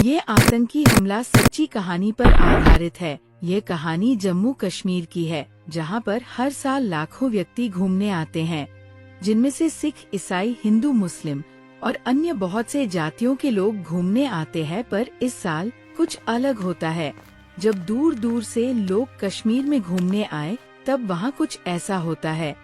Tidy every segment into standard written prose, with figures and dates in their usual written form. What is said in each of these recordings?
ये आतंकी हमला सच्ची कहानी पर आधारित है। ये कहानी जम्मू कश्मीर की है, जहां पर हर साल लाखों व्यक्ति घूमने आते हैं, जिनमें से सिख, ईसाई, हिंदू, मुस्लिम और अन्य बहुत से जातियों के लोग घूमने आते हैं। पर इस साल कुछ अलग होता है। जब दूर दूर से लोग कश्मीर में घूमने आए, तब वहां कुछ ऐसा होता है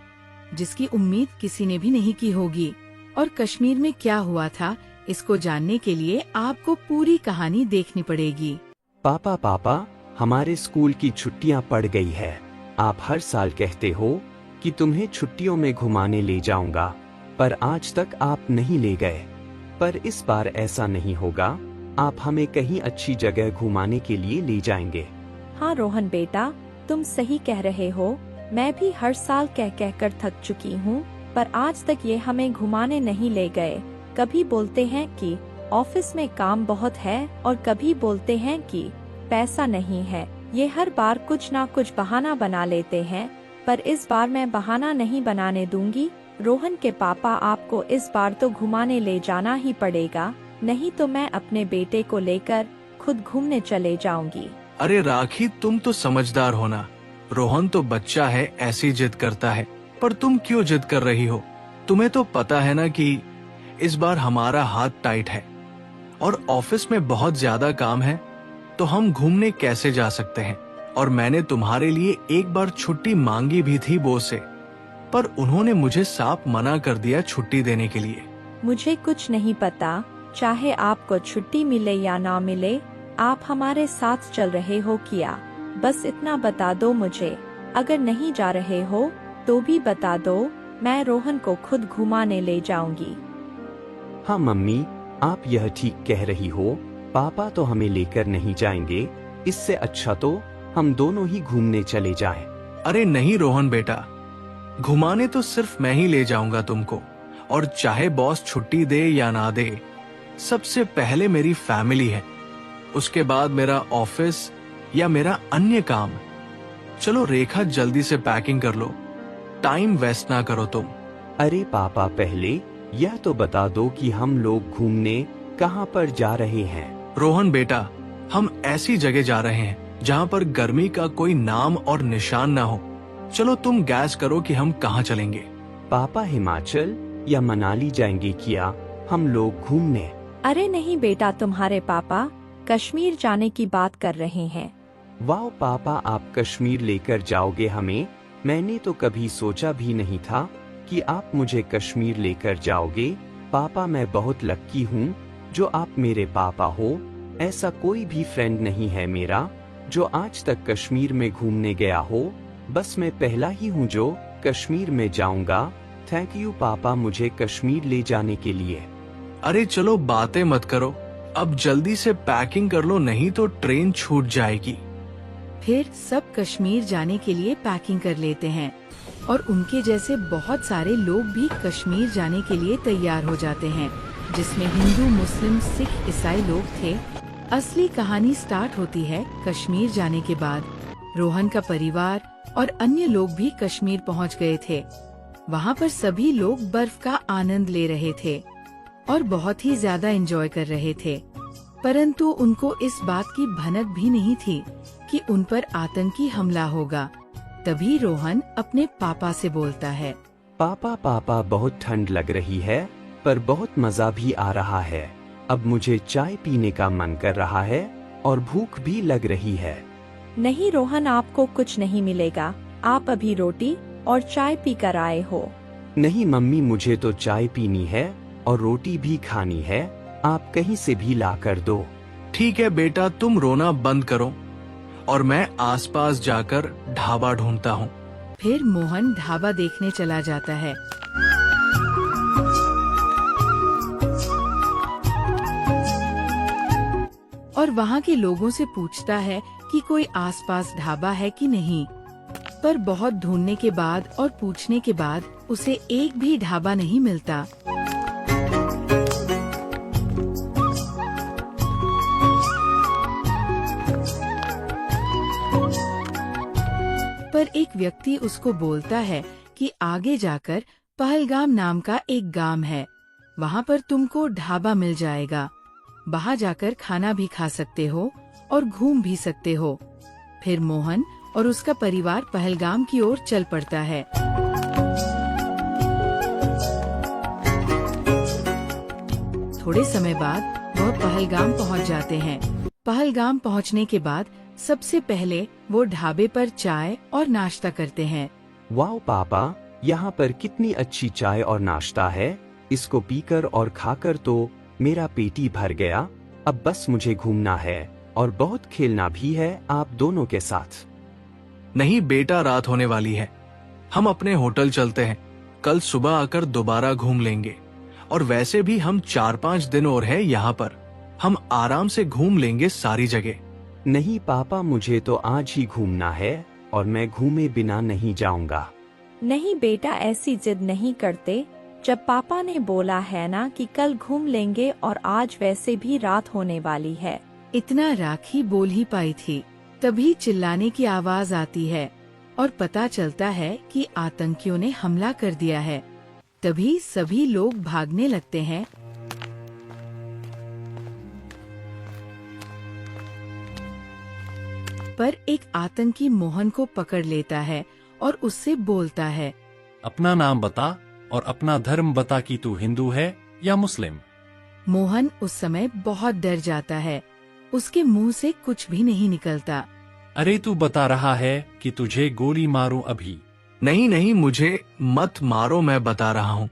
जिसकी उम्मीद किसी ने भी नहीं की होगी। और कश्मीर में क्या हुआ था, इसको जानने के लिए आपको पूरी कहानी देखनी पड़ेगी। पापा, हमारे स्कूल की छुट्टियां पड़ गई है। आप हर साल कहते हो कि तुम्हें छुट्टियों में घुमाने ले जाऊंगा, पर आज तक आप नहीं ले गए। पर इस बार ऐसा नहीं होगा, आप हमें कहीं अच्छी जगह घुमाने के लिए ले जाएंगे। हाँ रोहन बेटा, तुम सही कह रहे हो। मैं भी हर साल कह कर थक चुकी हूँ, पर आज तक ये हमें घुमाने नहीं ले गए। कभी बोलते हैं कि ऑफिस में काम बहुत है और कभी बोलते हैं कि पैसा नहीं है। ये हर बार कुछ ना कुछ बहाना बना लेते हैं, पर इस बार मैं बहाना नहीं बनाने दूंगी। रोहन के पापा, आपको इस बार तो घुमाने ले जाना ही पड़ेगा, नहीं तो मैं अपने बेटे को लेकर खुद घूमने चले जाऊंगी। अरे राखी, तुम तो समझदार हो ना। रोहन तो बच्चा है, ऐसी जिद करता है, पर तुम क्यों जिद कर रही हो? तुम्हें तो पता है ना कि इस बार हमारा हाथ टाइट है और ऑफिस में बहुत ज्यादा काम है, तो हम घूमने कैसे जा सकते हैं। और मैंने तुम्हारे लिए एक बार छुट्टी मांगी भी थी बॉस से, पर उन्होंने मुझे साफ मना कर दिया छुट्टी देने के लिए। मुझे कुछ नहीं पता, चाहे आपको छुट्टी मिले या ना मिले, आप हमारे साथ चल रहे हो क्या? बस इतना बता दो मुझे। अगर नहीं जा रहे हो तो भी बता दो, मैं रोहन को खुद घुमाने ले जाऊंगी। हाँ मम्मी, आप यह ठीक कह रही हो। पापा तो हमें लेकर नहीं जाएंगे, इससे अच्छा तो हम दोनों ही घूमने चले जाएं। अरे नहीं रोहन बेटा, घुमाने तो सिर्फ मैं ही ले जाऊंगा तुमको, और चाहे बॉस छुट्टी दे या ना दे, सबसे पहले मेरी फैमिली है, उसके बाद मेरा ऑफिस या मेरा अन्य काम। चलो रेखा, जल्दी से पैकिंग कर लो, टाइम वेस्ट ना करो तुम। अरे पापा, पहले यह तो बता दो कि हम लोग घूमने कहाँ पर जा रहे हैं। रोहन बेटा, हम ऐसी जगह जा रहे हैं जहाँ पर गर्मी का कोई नाम और निशान ना हो। चलो तुम गैस करो कि हम कहाँ चलेंगे। पापा, हिमाचल या मनाली जाएंगे क्या हम लोग घूमने? अरे नहीं बेटा, तुम्हारे पापा कश्मीर जाने की बात कर रहे हैं। वाह पापा, आप कश्मीर लेकर जाओगे हमें? मैंने तो कभी सोचा भी नहीं था कि आप मुझे कश्मीर लेकर जाओगे। पापा, मैं बहुत लक्की हूँ जो आप मेरे पापा हो। ऐसा कोई भी फ्रेंड नहीं है मेरा जो आज तक कश्मीर में घूमने गया हो। बस मैं पहला ही हूँ जो कश्मीर में जाऊंगा। थैंक यू पापा, मुझे कश्मीर ले जाने के लिए। अरे चलो बातें मत करो, अब जल्दी से पैकिंग कर लो, नहीं तो ट्रेन छूट जाएगी। फिर सब कश्मीर जाने के लिए पैकिंग कर लेते हैं और उनके जैसे बहुत सारे लोग भी कश्मीर जाने के लिए तैयार हो जाते हैं, जिसमें हिंदू, मुस्लिम, सिख, ईसाई लोग थे। असली कहानी स्टार्ट होती है कश्मीर जाने के बाद। रोहन का परिवार और अन्य लोग भी कश्मीर पहुंच गए थे। वहां पर सभी लोग बर्फ का आनंद ले रहे थे और बहुत ही ज्यादा एंजॉय कर रहे थे, परंतु उनको इस बात की भनक भी नहीं थी कि उन पर आतंकी हमला होगा। तभी रोहन अपने पापा से बोलता है, पापा, बहुत ठंड लग रही है, पर बहुत मजा भी आ रहा है। अब मुझे चाय पीने का मन कर रहा है और भूख भी लग रही है। नहीं रोहन, आपको कुछ नहीं मिलेगा। आप अभी रोटी और चाय पी कर आए हो। नहीं मम्मी, मुझे तो चाय पीनी है और रोटी भी खानी है। आप कहीं से भी ला कर दो। ठीक है बेटा, तुम रोना बंद करो और मैं आसपास जाकर ढाबा ढूंढता हूँ। फिर मोहन ढाबा देखने चला जाता है। और वहाँ के लोगों से पूछता है कि कोई आसपास ढाबा है कि नहीं। पर बहुत ढूंढने के बाद और पूछने के बाद उसे एक भी ढाबा नहीं मिलता। पर एक व्यक्ति उसको बोलता है कि आगे जाकर पहलगाम नाम का एक गांव है, वहाँ पर तुमको ढाबा मिल जाएगा। बाहर जाकर खाना भी खा सकते हो और घूम भी सकते हो। फिर मोहन और उसका परिवार पहलगाम की ओर चल पड़ता है। थोड़े समय बाद वह पहलगाम पहुंच जाते हैं। पहलगाम पहुंचने के बाद सबसे पहले वो ढाबे पर चाय और नाश्ता करते हैं। वाह पापा, यहाँ पर कितनी अच्छी चाय और नाश्ता है। इसको पीकर और खाकर तो मेरा पेट ही भर गया। अब बस मुझे घूमना है और बहुत खेलना भी है आप दोनों के साथ। नहीं बेटा, रात होने वाली है। हम अपने होटल चलते हैं। कल सुबह आकर दोबारा घूम लेंगे। और वैसे भी हम 4-5 दिन और है यहाँ पर। हम आराम से घूम लेंगे सारी जगह। नहीं पापा, मुझे तो आज ही घूमना है और मैं घूमे बिना नहीं जाऊंगा। नहीं बेटा, ऐसी जिद नहीं करते। जब पापा ने बोला है ना कि कल घूम लेंगे और आज वैसे भी रात होने वाली है। इतना राखी बोल ही पाई थी, तभी चिल्लाने की आवाज आती है और पता चलता है कि आतंकियों ने हमला कर दिया है। तभी सभी लोग भागने लगते हैं। पर एक आतंकी मोहन को पकड़ लेता है और उससे बोलता है, अपना नाम बता और अपना धर्म बता कि तू हिंदू है या मुस्लिम। मोहन उस समय बहुत डर जाता है। उसके मुंह से कुछ भी नहीं निकलता। अरे तू बता रहा है कि तुझे गोली मारूं अभी। नहीं नहीं, मुझे मत मारो, मैं बता रहा हूँ।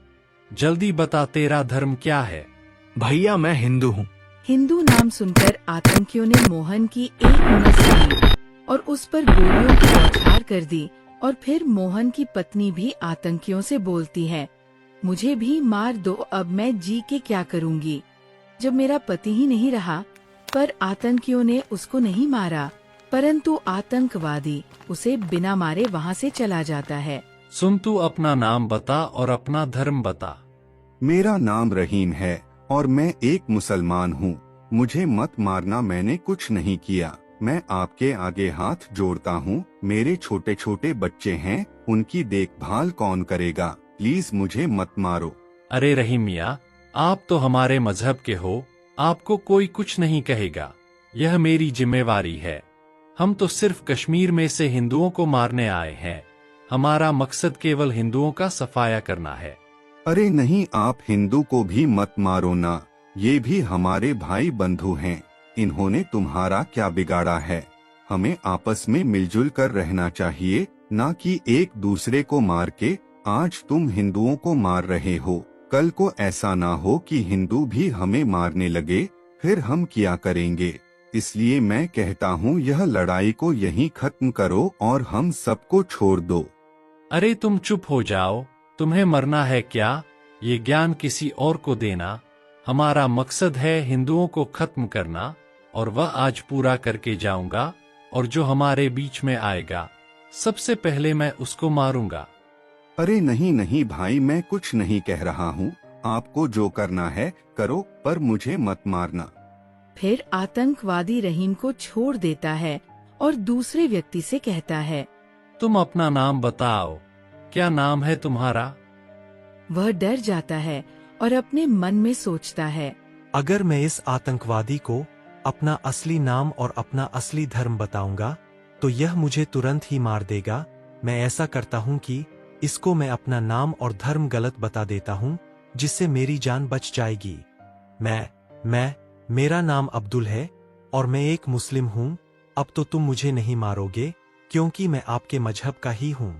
जल्दी बता, तेरा धर्म क्या है? भैया मैं हिंदू हूँ। हिंदू नाम सुनकर आतंकियों ने मोहन की एक नस ली और उस पर गोलियों की बौछार कर दी। और फिर मोहन की पत्नी भी आतंकियों से बोलती है, मुझे भी मार दो, अब मैं जी के क्या करूँगी जब मेरा पति ही नहीं रहा। पर आतंकियों ने उसको नहीं मारा, परंतु आतंकवादी उसे बिना मारे वहाँ से चला जाता है। सुन, तू अपना नाम बता और अपना धर्म बता। मेरा नाम रहीम है और मैं एक मुसलमान हूँ। मुझे मत मारना, मैंने कुछ नहीं किया। मैं आपके आगे हाथ जोड़ता हूँ। मेरे छोटे छोटे बच्चे हैं, उनकी देखभाल कौन करेगा? प्लीज मुझे मत मारो। अरे रहीम मियाँ, आप तो हमारे मजहब के हो, आपको कोई कुछ नहीं कहेगा। यह मेरी जिम्मेवारी है। हम तो सिर्फ कश्मीर में से हिंदुओं को मारने आए हैं। हमारा मकसद केवल हिंदुओं का सफाया करना है। अरे नहीं, आप हिंदू को भी मत मारो ना, ये भी हमारे भाई बंधु हैं। इन्होंने तुम्हारा क्या बिगाड़ा है? हमें आपस में मिलजुल कर रहना चाहिए, ना कि एक दूसरे को मार के। आज तुम हिंदुओं को मार रहे हो, कल को ऐसा ना हो कि हिंदू भी हमें मारने लगे, फिर हम क्या करेंगे? इसलिए मैं कहता हूँ यह लड़ाई को यहीं खत्म करो और हम सबको छोड़ दो। अरे तुम चुप हो जाओ, तुम्हें मरना है क्या? ये ज्ञान किसी और को देना। हमारा मकसद है हिंदुओं को खत्म करना और वह आज पूरा करके जाऊंगा। और जो हमारे बीच में आएगा, सबसे पहले मैं उसको मारूंगा। अरे नहीं नहीं भाई, मैं कुछ नहीं कह रहा हूँ। आपको जो करना है करो, पर मुझे मत मारना। फिर आतंकवादी रहीम को छोड़ देता है और दूसरे व्यक्ति से कहता है, तुम अपना नाम बताओ, क्या नाम है तुम्हारा? वह डर जाता है और अपने मन में सोचता है, अगर मैं इस आतंकवादी को अपना असली नाम और अपना असली धर्म बताऊंगा तो यह मुझे तुरंत ही मार देगा। मैं ऐसा करता हूँ कि इसको मैं अपना नाम और धर्म गलत बता देता हूँ, जिससे मेरी जान बच जाएगी। मेरा नाम अब्दुल है और मैं एक मुस्लिम हूँ। अब तो तुम मुझे नहीं मारोगे क्योंकि मैं आपके मजहब का ही हूँ।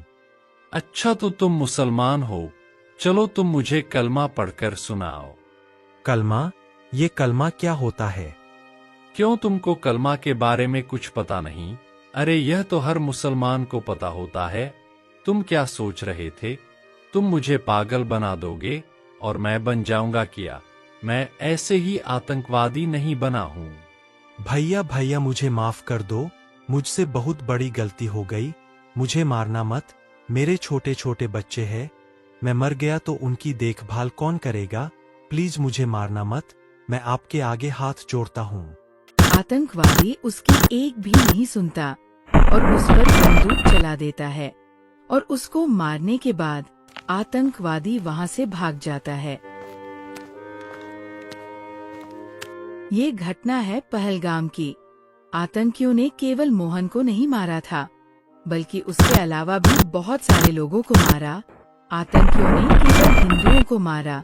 अच्छा, तो तुम मुसलमान हो। चलो तुम मुझे कलमा पढ़कर सुनाओ। कलमा? ये कलमा क्या होता है? क्यों, तुमको कलमा के बारे में कुछ पता नहीं? अरे यह तो हर मुसलमान को पता होता है। तुम क्या सोच रहे थे? तुम मुझे पागल बना दोगे और मैं बन जाऊंगा क्या? मैं ऐसे ही आतंकवादी नहीं बना हूँ। भैया मुझे माफ कर दो, मुझसे बहुत बड़ी गलती हो गई। मुझे मारना मत, मेरे छोटे छोटे बच्चे हैं। मैं मर गया तो उनकी देखभाल कौन करेगा? प्लीज मुझे मारना मत, मैं आपके आगे हाथ जोड़ता हूँ। आतंकवादी उसकी एक भी नहीं सुनता और उस पर बंदूक चला देता है और उसको मारने के बाद आतंकवादी वहाँ से भाग जाता है। ये घटना है पहलगाम की। आतंकियों ने केवल मोहन को नहीं मारा था, बल्कि उसके अलावा भी बहुत सारे लोगों को मारा। आतंकियों ने केवल हिंदुओं को मारा,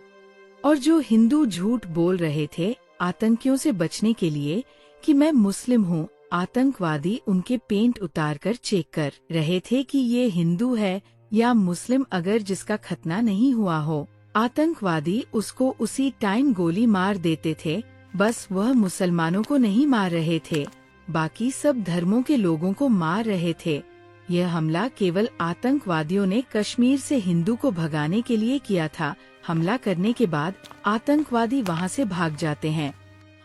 और जो हिंदू झूठ बोल रहे थे आतंकियों से बचने के लिए कि मैं मुस्लिम हूँ, आतंकवादी उनके पेंट उतारकर चेक कर रहे थे कि ये हिंदू है या मुस्लिम। अगर जिसका खतना नहीं हुआ हो, आतंकवादी उसको उसी टाइम गोली मार देते थे। बस वह मुसलमानों को नहीं मार रहे थे, बाकी सब धर्मों के लोगों को मार रहे थे। यह हमला केवल आतंकवादियों ने कश्मीर से हिंदू को भगाने के लिए किया था। हमला करने के बाद आतंकवादी वहां से भाग जाते हैं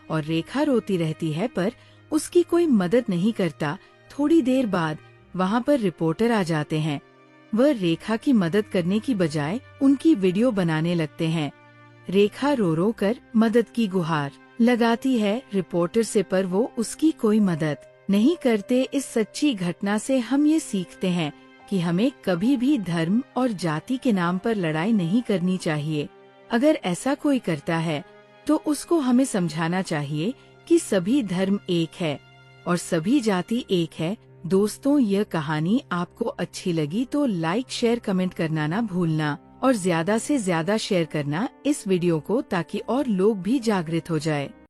और रेखा रोती रहती है, पर उसकी कोई मदद नहीं करता। थोड़ी देर बाद वहां पर रिपोर्टर आ जाते हैं। वह रेखा की मदद करने की बजाय उनकी वीडियो बनाने लगते हैं। रेखा रो रो कर मदद की गुहार लगाती है रिपोर्टर से, पर वो उसकी कोई मदद नहीं करते। इस सच्ची घटना से हम ये सीखते हैं कि हमें कभी भी धर्म और जाति के नाम पर लड़ाई नहीं करनी चाहिए। अगर ऐसा कोई करता है तो उसको हमें समझाना चाहिए कि सभी धर्म एक है और सभी जाति एक है। दोस्तों, यह कहानी आपको अच्छी लगी तो लाइक शेयर कमेंट करना ना भूलना, और ज्यादा से ज्यादा शेयर करना इस वीडियो को, ताकि और लोग भी जागृत हो जाए।